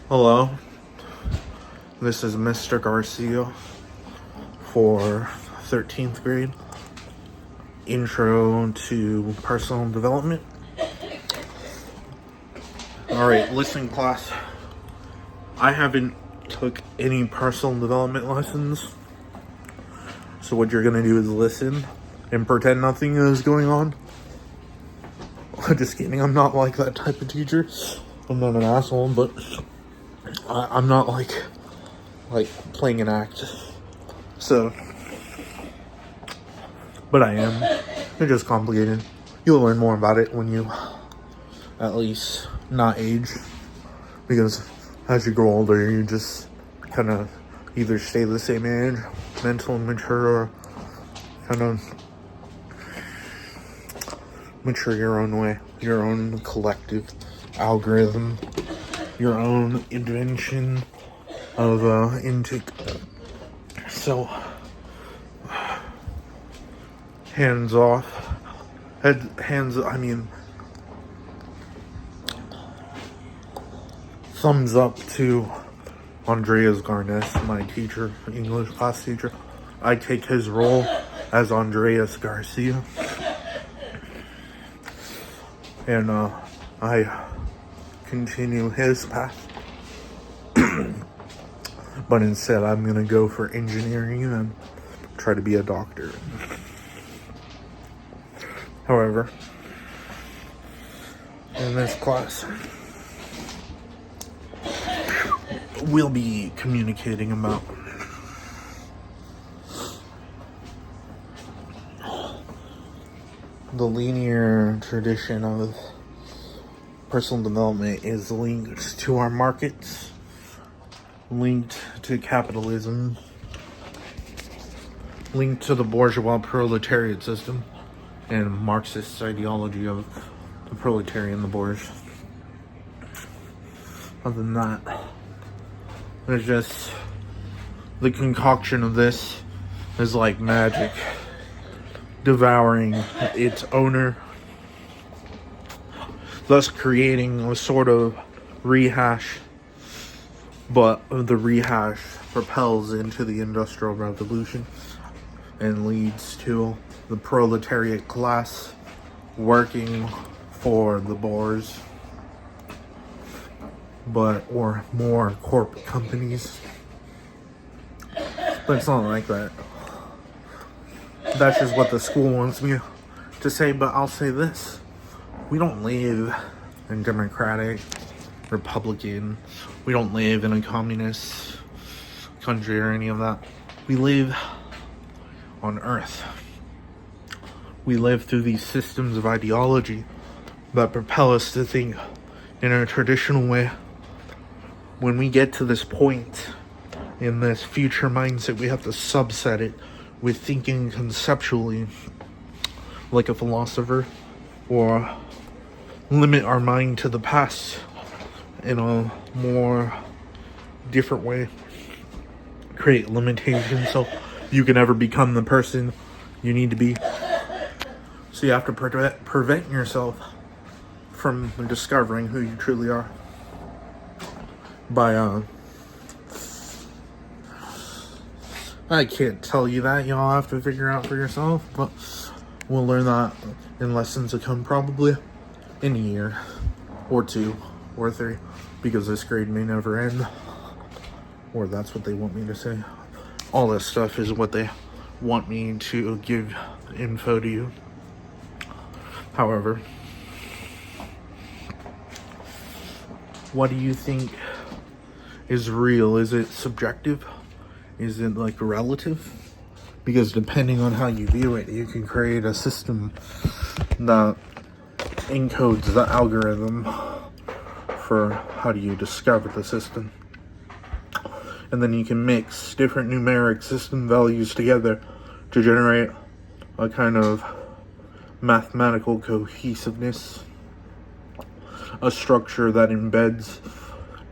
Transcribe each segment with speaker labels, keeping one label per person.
Speaker 1: Hello, this is Mr. Garcia for 13th grade Intro to Personal Development. Alright, listen class. I haven't took any personal development lessons, so what you're gonna do is listen and pretend nothing is going on. Just kidding, I'm not like that type of teacher. I'm not an asshole, but I'm not like playing an act. So, but I am. It's just complicated. You'll learn more about it when you at least not age, because as you grow older, you just kind of either stay the same age, mental and mature, or kind of mature your own way, your own collective algorithm, your own invention of intake. So, hands off. Thumbs up to Andreas Garnes, my teacher, English class teacher. I take his role as Andreas Garcia. And I continue his path. But instead, I'm going to go for engineering and try to be a doctor. However, in this class, we'll be communicating about the linear tradition of personal development is linked to our markets, linked to capitalism, linked to the bourgeois proletariat system and Marxist ideology of the proletariat and the bourge. Other than that, there's just the concoction of this is like magic, devouring its owner, thus creating a sort of rehash, but the rehash propels into the Industrial Revolution and leads to the proletariat class working for the bourgeois, or more corporate companies. But it's not like that. That's just what the school wants me to say, but I'll say this. We don't live in Democratic, Republican, we don't live in a communist country or any of that. We live on Earth. We live through these systems of ideology that propel us to think in a traditional way. When we get to this point in this future mindset, we have to subset it with thinking conceptually like a philosopher, or limit our mind to the past in a more different way. Create limitations so you can never become the person you need to be. So you have to prevent yourself from discovering who you truly are by I can't tell you that, y'all have to figure out for yourself, but we'll learn that in lessons to come, probably in a year or 2 or 3, because this grade may never end, or that's what they want me to say. All this stuff is what they want me to give info to you. However, what do you think is real? Is it subjective? Is it like relative? Because depending on how you view it, you can create a system that encodes the algorithm for how do you discover the system. And then you can mix different numeric system values together to generate a kind of mathematical cohesiveness, a structure that embeds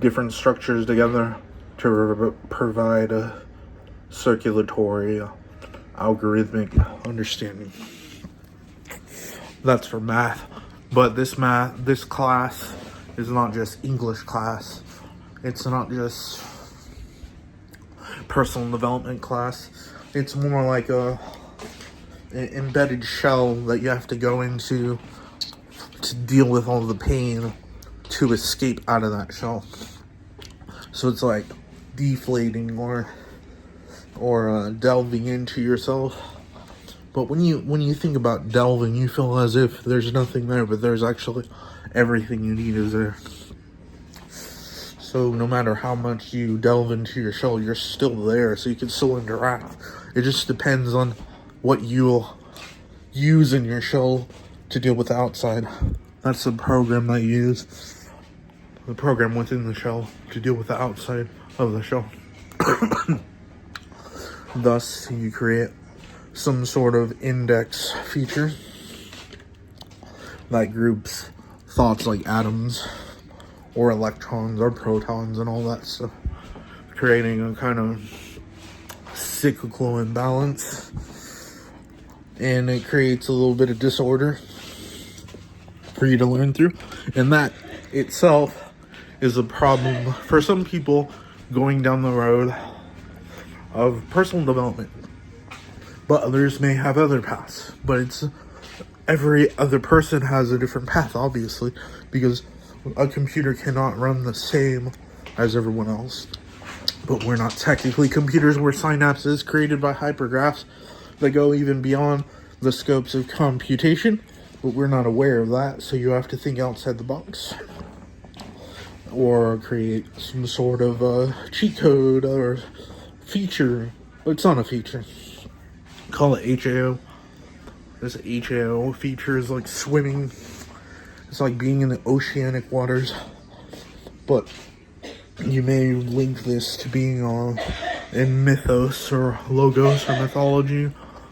Speaker 1: different structures together to provide a circulatory, algorithmic understanding. That's for math. But this class is not just English class. It's not just personal development class. It's more like an embedded shell that you have to go into to deal with all the pain to escape out of that shell. So it's like deflating or delving into yourself. But when you think about delving, you feel as if there's nothing there, but there's actually everything you need is there. So no matter how much you delve into your shell, you're still there, so you can still interact. It just depends on what you'll use in your shell to deal with the outside. That's the program that you use. The program within the shell to deal with the outside of the shell. Thus, you create some sort of index feature that groups thoughts like atoms or electrons or protons and all that stuff, creating a kind of cyclical imbalance, and it creates a little bit of disorder for you to learn through, and that itself is a problem for some people going down the road of personal development. But others may have other paths. But it's every other person has a different path, obviously, because a computer cannot run the same as everyone else. But we're not technically computers. We're synapses created by hypergraphs that go even beyond the scopes of computation. But we're not aware of that, so you have to think outside the box. Or create some sort of cheat code or feature. It's not a feature. Call it HAO. This HAO feature is like swimming. It's like being in the oceanic waters. But you may link this to being in mythos or logos or mythology,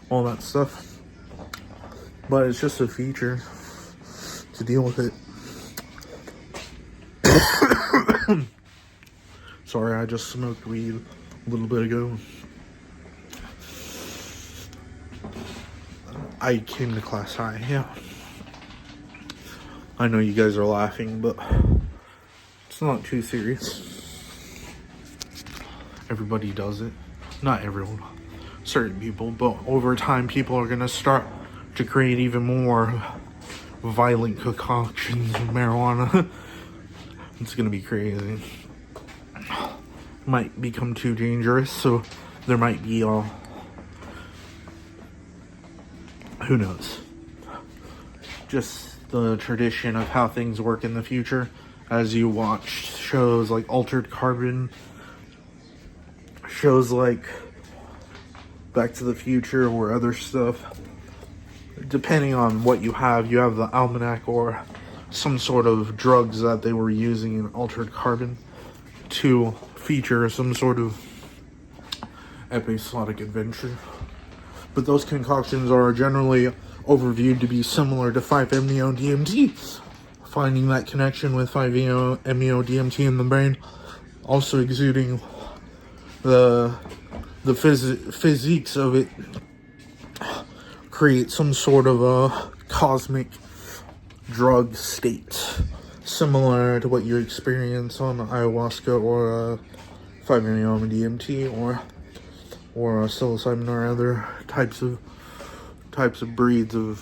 Speaker 1: all that stuff. But it's just a feature to deal with it. Sorry, I just smoked weed a little bit ago. I came to class high, yeah. I know you guys are laughing, but it's not too serious. Everybody does it. Not everyone. Certain people. But over time, people are going to start to create even more violent concoctions of marijuana. It's going to be crazy. Might become too dangerous, so there might be who knows? Just the tradition of how things work in the future as you watch shows like Altered Carbon, shows like Back to the Future or other stuff. Depending on what you have the almanac or some sort of drugs that they were using in Altered Carbon to feature some sort of episodic adventure. But those concoctions are generally overviewed to be similar to 5-MeO-DMT, finding that connection with 5-MeO-DMT in the brain, also exuding the physiques of it, create some sort of a cosmic drug state, similar to what you experience on ayahuasca or 5-MeO-DMT or psilocybin or other types of breeds of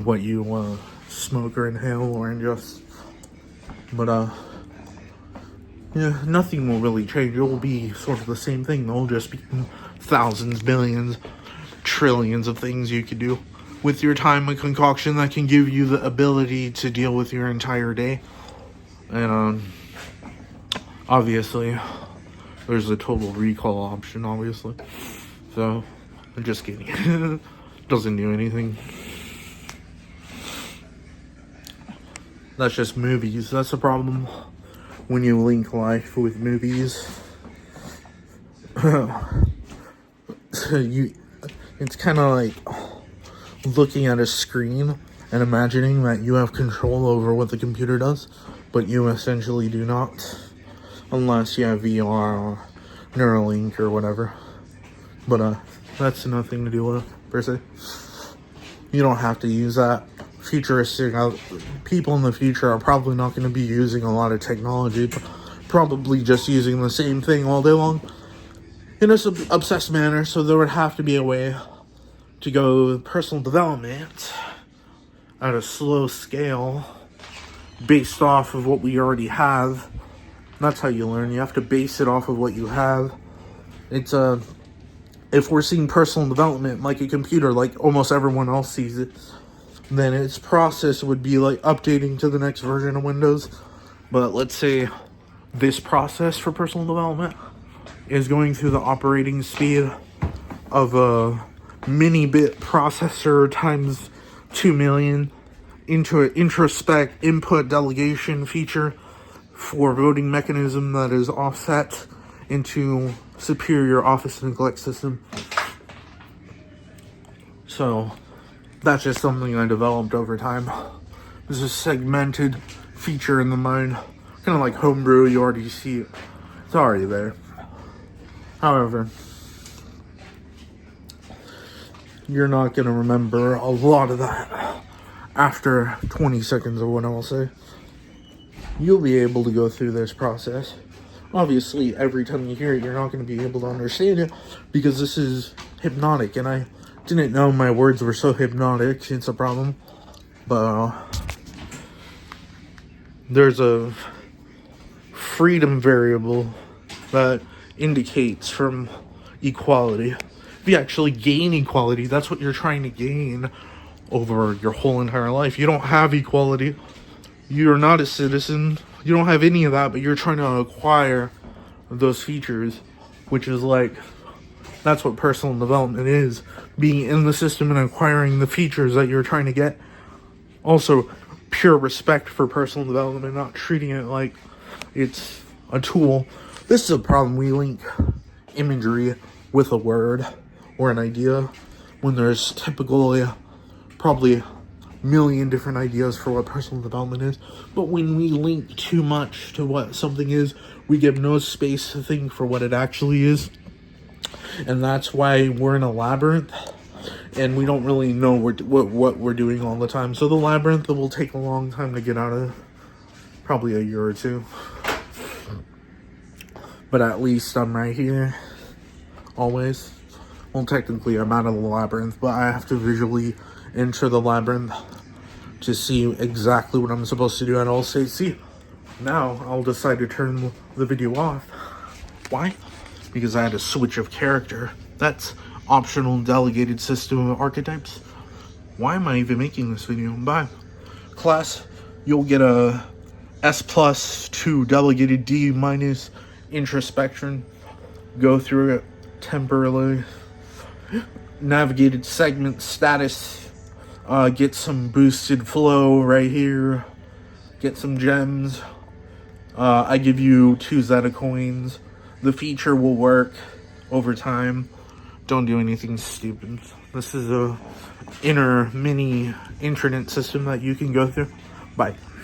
Speaker 1: what you smoke or inhale or ingest. But yeah, nothing will really change. It will be sort of the same thing. There'll just be thousands, billions, trillions of things you could do with your time, a concoction that can give you the ability to deal with your entire day. And obviously there's a total recall option, obviously. So, I'm just kidding. Doesn't do anything. That's just movies. That's the problem when you link life with movies. It's kind of like looking at a screen and imagining that you have control over what the computer does, but you essentially do not. Unless you have VR or Neuralink or whatever. But that's nothing to do with, per se. You don't have to use that futuristic. People in the future are probably not going to be using a lot of technology, probably just using the same thing all day long in a obsessed manner. So there would have to be a way to go personal development at a slow scale based off of what we already have. That's how you learn. You have to base it off of what you have. It's if we're seeing personal development like a computer, like almost everyone else sees it, then its process would be like updating to the next version of Windows. But let's say this process for personal development is going through the operating speed of a mini bit processor times 2 million into an introspect input delegation feature for voting mechanism that is offset into superior office neglect system. So that's just something I developed over time. There's a segmented feature in the mind, kind of like homebrew. You already see it. It's already there. However, you're not going to remember a lot of that after 20 seconds of what I will say. You'll be able to go through this process. Obviously, every time you hear it, you're not going to be able to understand it because this is hypnotic, and I didn't know my words were so hypnotic. It's a problem. But there's a freedom variable that indicates from equality. If you actually gain equality, that's what you're trying to gain over your whole entire life. You don't have equality. You're not a citizen. You don't have any of that, but you're trying to acquire those features, which is like, that's what personal development is. Being in the system and acquiring the features that you're trying to get. Also, pure respect for personal development, not treating it like it's a tool. This is a problem. We link imagery with a word or an idea when there's typically probably a million different ideas for what personal development is. But when we link too much to what something is, we give no space to think for what it actually is. And that's why we're in a labyrinth and we don't really know what we're doing all the time. So the labyrinth will take a long time to get out of, probably a year or two. But at least I'm right here, always. Well, technically I'm out of the labyrinth, but I have to visually enter the labyrinth to see exactly what I'm supposed to do. And I'll say, see, now I'll decide to turn the video off. Why? Because I had a switch of character. That's optional delegated system of archetypes. Why am I even making this video? Bye. Class, you'll get a S+ to delegated D- introspection. Go through it temporarily. Navigated segment status. Get some boosted flow right here. Get some gems. I give you 2 Zeta coins. The feature will work over time. Don't do anything stupid. This is a inner mini intranet system that you can go through. Bye.